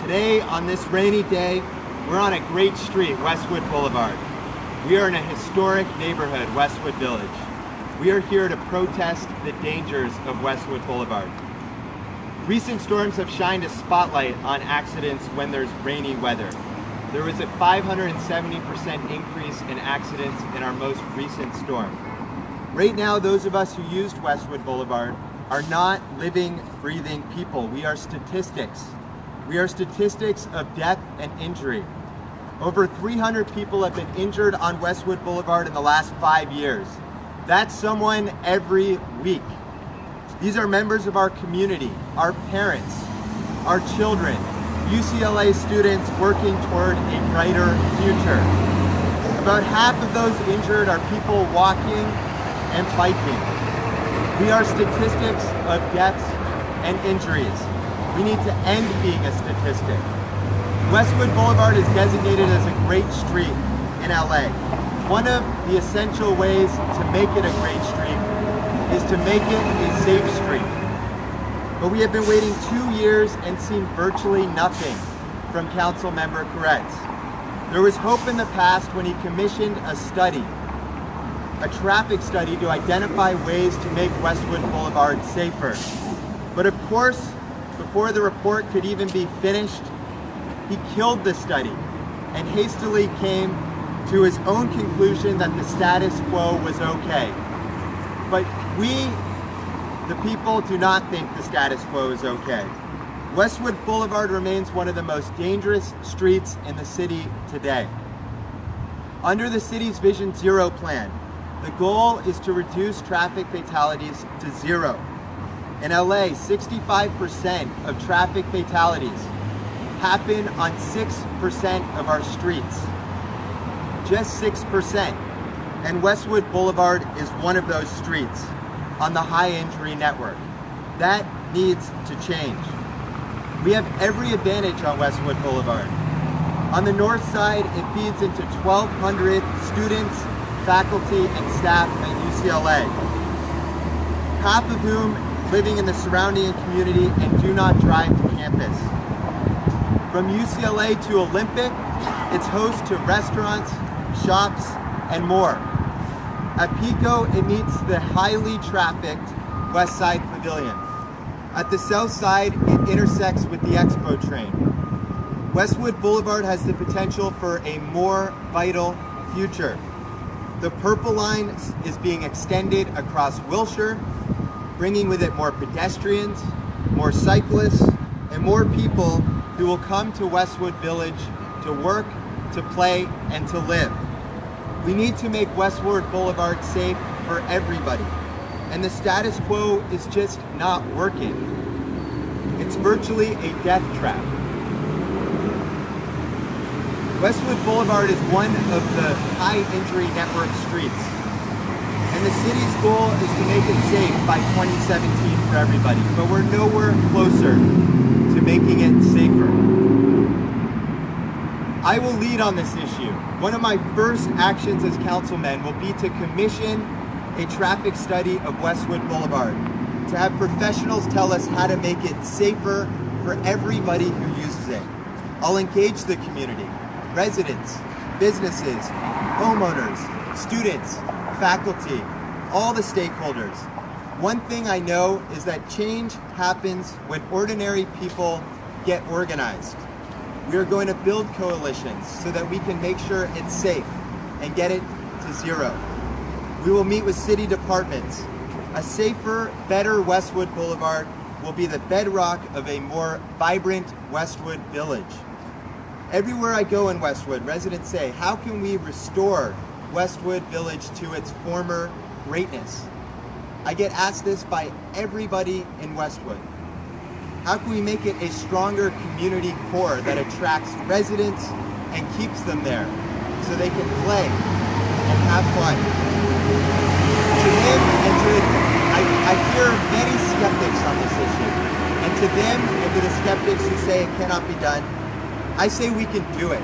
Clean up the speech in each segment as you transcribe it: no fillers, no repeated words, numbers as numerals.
Today, on this rainy day, we're on a great street, Westwood Boulevard. We are in a historic neighborhood, Westwood Village. We are here to protest the dangers of Westwood Boulevard. Recent storms have shined a spotlight on accidents when there's rainy weather. There was a 570% increase in accidents in our most recent storm. Right now, those of us who used Westwood Boulevard are not living, breathing people. We are statistics. We are statistics of death and injury. Over 300 people have been injured on Westwood Boulevard in the last 5 years. That's someone every week. These are members of our community, our parents, our children, UCLA students working toward a brighter future. About half of those injured are people walking and biking. We are statistics of deaths and injuries. We need to end being a statistic. Westwood Boulevard is designated as a great street in LA. One of the essential ways to make it a great street is to make it a safe street. But we have been waiting 2 years and seen virtually nothing from Council Member Koretz. There was hope in the past when he commissioned a study, a traffic study to identify ways to make Westwood Boulevard safer. But of course, before the report could even be finished, he killed the study and hastily came to his own conclusion that the status quo was okay. But we, the people, do not think the status quo is okay. Westwood Boulevard remains one of the most dangerous streets in the city today. Under the city's Vision Zero plan, the goal is to reduce traffic fatalities to zero. In LA, 65% of traffic fatalities happen on 6% of our streets. Just 6%. And Westwood Boulevard is one of those streets on the high injury network. That needs to change. We have every advantage on Westwood Boulevard. On the north side, it feeds into 1,200 students, faculty, and staff at UCLA, half of whom living in the surrounding community and do not drive to campus. From UCLA to Olympic, it's host to restaurants, shops, and more. At Pico, it meets the highly trafficked West Side Pavilion. At the south side, it intersects with the Expo train. Westwood Boulevard has the potential for a more vital future. The Purple Line is being extended across Wilshire, bringing with it more pedestrians, more cyclists, and more people who will come to Westwood Village to work, to play, and to live. We need to make Westwood Boulevard safe for everybody, and the status quo is just not working. It's virtually a death trap. Westwood Boulevard is one of the high injury network streets, and the city's goal is to make it safe by 2017 for everybody, but we're nowhere closer to making it safer. I will lead on this issue. One of my first actions as councilman will be to commission a traffic study of Westwood Boulevard, to have professionals tell us how to make it safer for everybody who uses it. I'll engage the community, residents, businesses, homeowners, students, faculty, all the stakeholders. One thing I know is that change happens when ordinary people get organized. We are going to build coalitions so that we can make sure it's safe and get it to zero. We will meet with city departments. A safer, better Westwood Boulevard will be the bedrock of a more vibrant Westwood Village. Everywhere I go in Westwood, residents say, how can we restore Westwood Village to its former greatness? I get asked this by everybody in Westwood. How can we make it a stronger community core that attracts residents and keeps them there so they can play and have fun? To them and I hear many skeptics on this issue, and to them and to the skeptics who say it cannot be done, I say we can do it.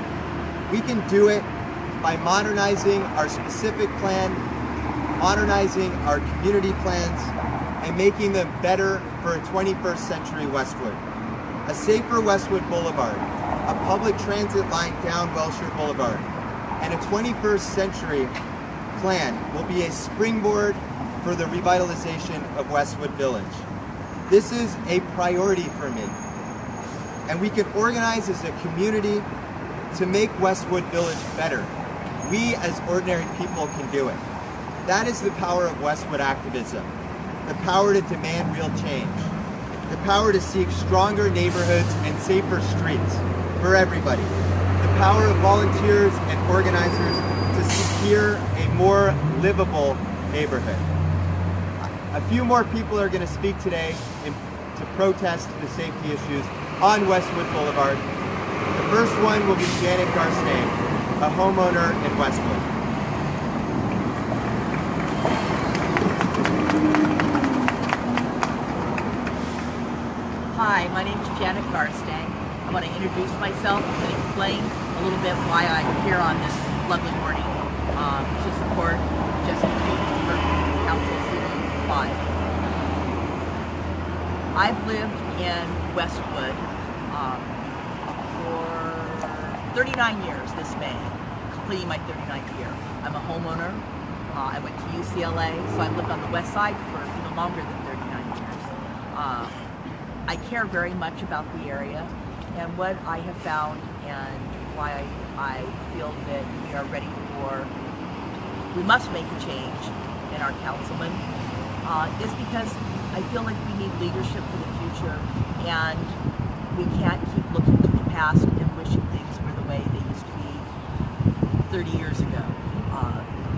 We can do it by modernizing our specific plan, modernizing our community plans, and making them better for a 21st century Westwood. A safer Westwood Boulevard, a public transit line down Wilshire Boulevard, and a 21st century plan will be a springboard for the revitalization of Westwood Village. This is a priority for me, and we can organize as a community to make Westwood Village better. We as ordinary people can do it. That is the power of Westwood activism, the power to demand real change, the power to seek stronger neighborhoods and safer streets for everybody, the power of volunteers and organizers to secure a more livable neighborhood. A few more people are going to speak today to protest the safety issues on Westwood Boulevard. The first one will be Janet Garstang, a homeowner in Westwood. Hi, my name is Janet Garstang. I want to introduce myself and explain a little bit why I'm here on this lovely morning to support Jessica for Council Seat 5. I've lived in Westwood for 39 years this May, completing my 39th year. I'm a homeowner. I went to UCLA, so I've lived on the west side for even longer than 39 years. I care very much about the area, and what I have found and why I feel that we must make a change in our councilman is because I feel like we need leadership for the future, and we can't keep looking to the past and wishing things were the way they used to be 30 years ago.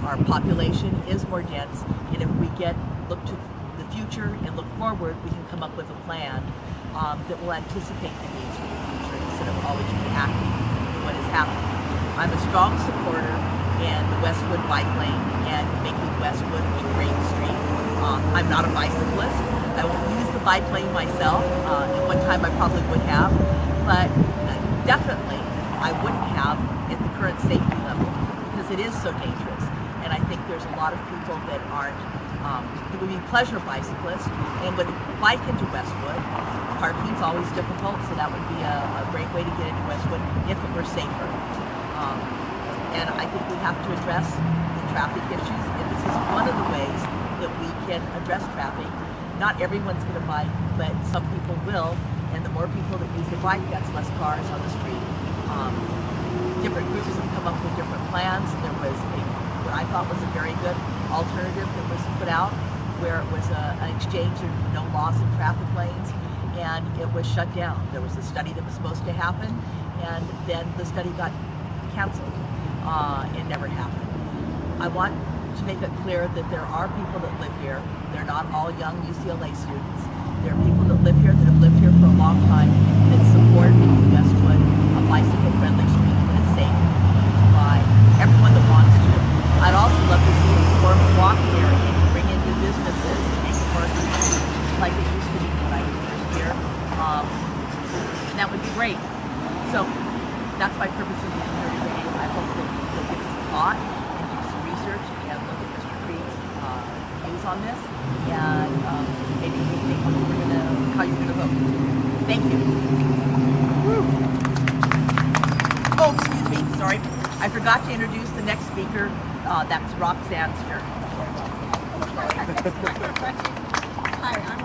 Our population is more dense, and if we look to the future and look forward, we can come up with a plan that will anticipate the needs for the future instead of always reacting to what is happening. I'm a strong supporter in the Westwood bike lane and making Westwood a great street. I'm not a bicyclist. I won't use the bike lane myself. At one time I probably would have, but definitely I wouldn't have at the current safety level because it is so dangerous. And I think there's a lot of people that aren't, that would be pleasure bicyclists and would bike into Westwood. Parking's always difficult, so that would be a great way to get into Westwood if it were safer. And I think we have to address the traffic issues, and this is one of the ways that we can address traffic. Not everyone's going to bike, but some people will, and the more people that use the bike, that's less cars on the street. Different groups have come up with different plans. There was what I thought was a very good alternative that was put out, where it was an exchange of no loss of traffic lanes, and it was shut down. There was a study that was supposed to happen, and then the study got canceled. It never happened. I want to make it clear that there are people that live here. They're not all young UCLA students. There are people that live here that have lived here for a long time that support Westwood, a bicycle-friendly street that is safe by everyone that wants to. I'd also love to see a more walking area and bring in new businesses and make it more like it used to be when I was here. And that would be great. So that's my purpose of being here today. I hope that you'll give us some thought and do some research and look at Mr. Creed's views on this, and maybe think how you're gonna vote. Thank you. Woo. Oh, excuse me. Sorry, I forgot to introduce the next speaker. That's Roxanne Stern. Hi, I'm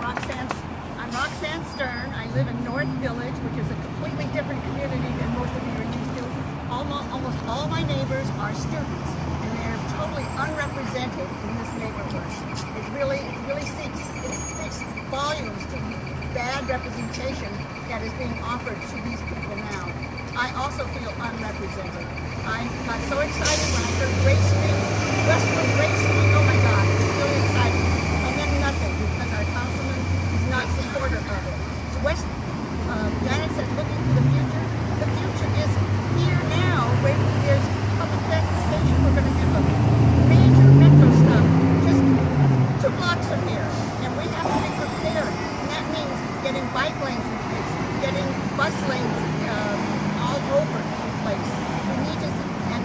Roxanne Stern. I live in North Village, which is a completely different community than most of you are used to. Almost all my neighbors are students, and they're totally unrepresented in this neighborhood. It really speaks volumes to the bad representation that is being offered to these people now. I also feel unrepresented. I got so excited when I heard Great Street, Westwood Great Street. Oh my God, it's really exciting. And then nothing, because our councilman is not supportive of it. Janet said, looking to the future. The future is here now. Where there's public transportation, we're going to have a major metro stop just 2 blocks from here, and we have to be prepared. And that means getting bike lanes in place, getting bus lanes all over the place. We need to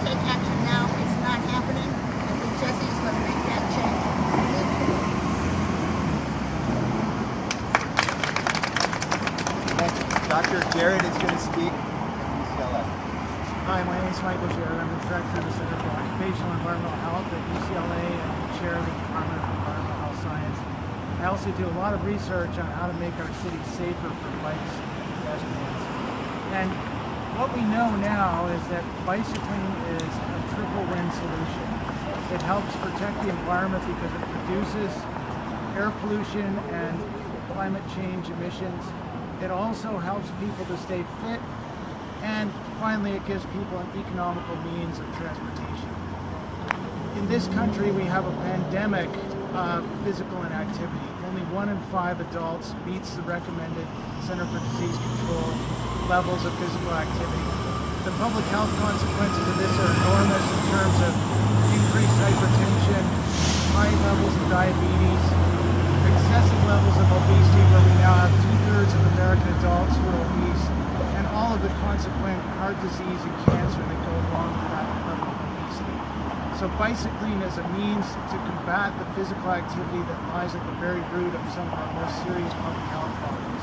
take action now. It's not happening. I think Jesse's going to make that change. Dr. Jared is going to speak at UCLA. Hi, my name is Michael Jared. I'm the director of the Center for Occupational and Environmental Health at UCLA and the chair of the Department of Environmental Health Science. I also do a lot of research on how to make our cities safer for bikes and pedestrians. And what we know now is that bicycling is a triple win solution. It helps protect the environment because it reduces air pollution and climate change emissions. It also helps people to stay fit. And finally, it gives people an economical means of transportation. In this country, we have a pandemic of physical inactivity. Only 1 in 5 adults meets the recommended Center for Disease Control levels of physical activity. The public health consequences of this are enormous in terms of increased hypertension, high levels of diabetes, excessive levels of obesity, where we now have 2/3 of American adults who are obese, and all of the consequent heart disease and cancer that go along with that level of obesity. So bicycling is a means to combat the physical activity that lies at the very root of some of our most serious public health problems.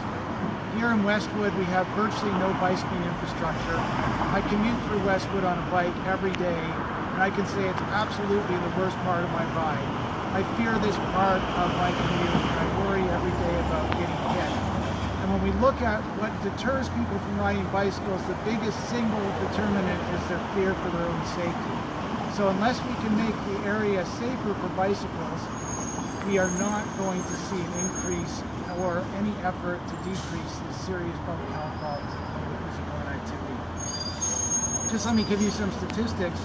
Here in Westwood, we have virtually no bicycling infrastructure. I commute through Westwood on a bike every day, and I can say it's absolutely the worst part of my ride. I fear this part of my commute, and I worry every day about getting hit. And when we look at what deters people from riding bicycles, the biggest single determinant is their fear for their own safety. So unless we can make the area safer for bicycles, we are not going to see an increase or any effort to decrease the serious public health problems that come with physical inactivity. Just let me give you some statistics.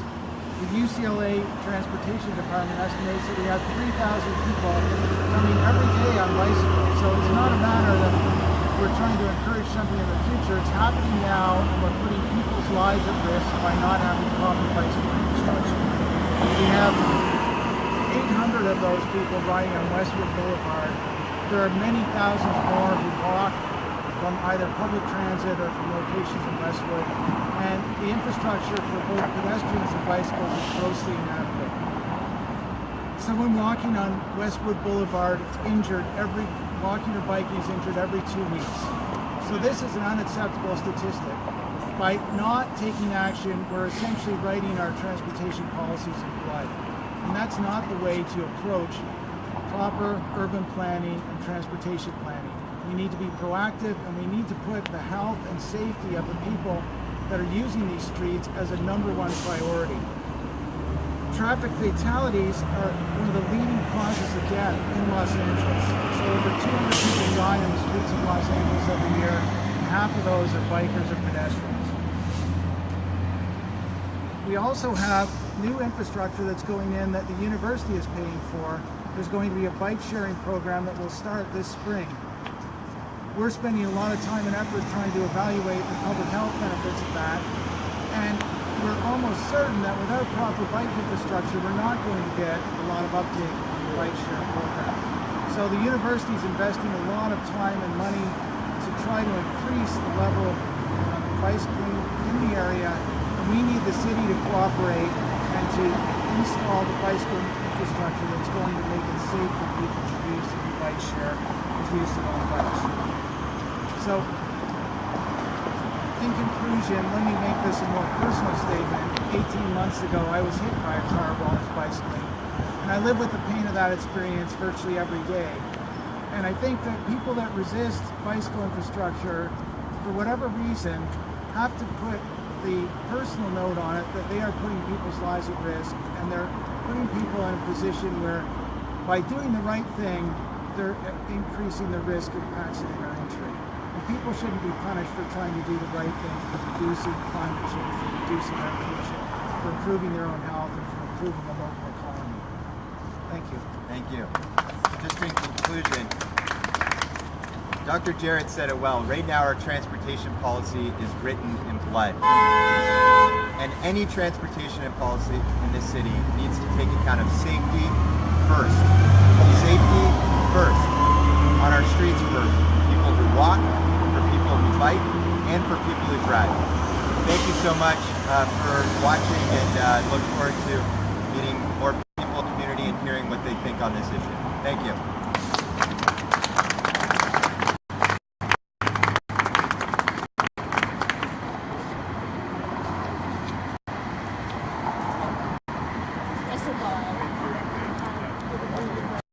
The UCLA Transportation Department estimates that we have 3,000 people coming every day on bicycles. So it's not a matter that we're trying to encourage something in the future. It's happening now, and we're putting people's lives at risk by not having proper bicycle infrastructure. We have 800 of those people riding on Westwood Boulevard. There are many thousands more who walk from either public transit or from locations in Westwood, and the infrastructure for both pedestrians and bicycles is grossly inadequate. Someone walking on Westwood Boulevard is injured walking or biking is injured every 2 weeks. So this is an unacceptable statistic. By not taking action, we're essentially writing our transportation policies in blood. And that's not the way to approach proper urban planning and transportation planning. We need to be proactive, and we need to put the health and safety of the people that are using these streets as a #1 priority. Traffic fatalities are one of the leading causes of death in Los Angeles. So over 200 people die on the streets of Los Angeles every year, and half of those are bikers or pedestrians. We also have new infrastructure that's going in that the university is paying for. There's going to be a bike sharing program that will start this spring. We're spending a lot of time and effort trying to evaluate the public health benefits of that, and we're almost certain that without proper bike infrastructure, we're not going to get a lot of uptake on the bike sharing program. So the university is investing a lot of time and money to try to increase the level of bicycling in the area, and we need the city to cooperate and to install the bicycle infrastructure that's going to make it safe for people to use the bike share and to use their own bikes. So, in conclusion, let me make this a more personal statement. 18 months ago, I was hit by a car while I was bicycling, and I live with the pain of that experience virtually every day. And I think that people that resist bicycle infrastructure, for whatever reason, have to put the personal note on it that they are putting people's lives at risk, and they're putting people in a position where, by doing the right thing, they're increasing the risk of accident or injury. And people shouldn't be punished for trying to do the right thing, for reducing climate change, for reducing air pollution, for improving their own health, and for improving the local economy. Thank you. Thank you. Just in conclusion, Dr. Jarrett said it well. Right now, our transportation policy is written in blood. And any transportation policy in this city needs to take account of safety first. Safety first on our streets for people who walk, for people who bike, and for people who drive. Thank you so much for watching, and look forward to meeting more people in the community and hearing what they think on this issue. Thank you.